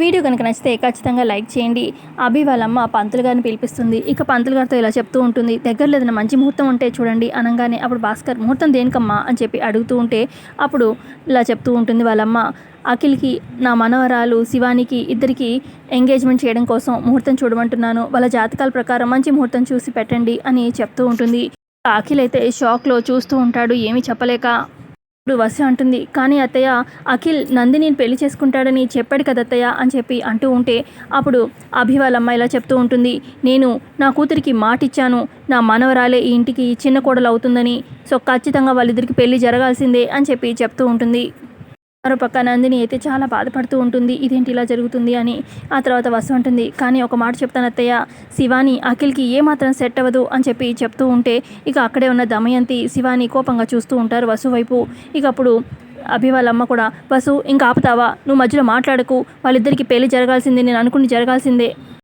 Video కనుక నచ్చితే ఖచ్చితంగా లైక్ చేయండి. అభి వాళ్ళమ్మ పంతులు గారిని పిలిపిస్తుంది. ఇక పంతులు గారితో ఇలా చెప్తూ ఉంటుంది, దగ్గర లేదన్న మంచి ముహూర్తం ఉంటే చూడండి అనగానే అప్పుడు భాస్కర్ ముహూర్తం దేనికమ్మా అని చెప్పి అడుగుతూ ఉంటే అప్పుడు ఇలా చెప్తూ ఉంటుంది వాళ్ళమ్మ, అఖిల్కి నా మనవరాలు శివానికి ఇద్దరికి ఎంగేజ్మెంట్ చేయడం కోసం ముహూర్తం చూడమంటున్నాను. వాళ్ళ జాతకాల ప్రకారం మంచి ముహూర్తం చూసి పెట్టండి అని చెప్తూ ఉంటుంది. అఖిల్ అయితే షాక్లో చూస్తూ ఉంటాడు, ఏమీ చెప్పలేక. ఇప్పుడు వసు అంటుంది, కానీ అత్తయ్య అఖిల్ నందినిని పెళ్లి చేసుకుంటాడని చెప్పాడు కదా అత్తయ్య అని చెప్పి అంటూ ఉంటే అప్పుడు అభి వాళ్ళ అమ్మాయి ఇలా చెప్తూ ఉంటుంది, నేను నా కూతురికి మాటిచ్చాను, నా మనవరాలే ఈ ఇంటికి చిన్న కోడలు అవుతుందని, సో ఖచ్చితంగా వాళ్ళిద్దరికి పెళ్లి జరగాల్సిందే అని చెప్పి చెప్తూ ఉంటుంది. మరోపక్క నందిని అయితే చాలా బాధపడుతూ ఉంటుంది, ఇదేంటి ఇలా జరుగుతుంది అని. ఆ తర్వాత వసు అంటుంది, కానీ ఒక మాట చెప్తాను అత్తయ్య, శివాని అఖిల్కి ఏమాత్రం సెట్ అవ్వదు అని చెప్పి చెప్తూ ఉంటే ఇక అక్కడే ఉన్న దమయంతి శివాని కోపంగా చూస్తూ ఉంటారు వసు వైపు. ఇక అప్పుడు అభి వాళ్ళ అమ్మ కూడా, వసు ఇంకా ఆపుతావా, నువ్వు మధ్యలో మాట్లాడకు, వాళ్ళిద్దరికి పెళ్లి జరగాల్సిందే, నేను అనుకుని జరగాల్సిందే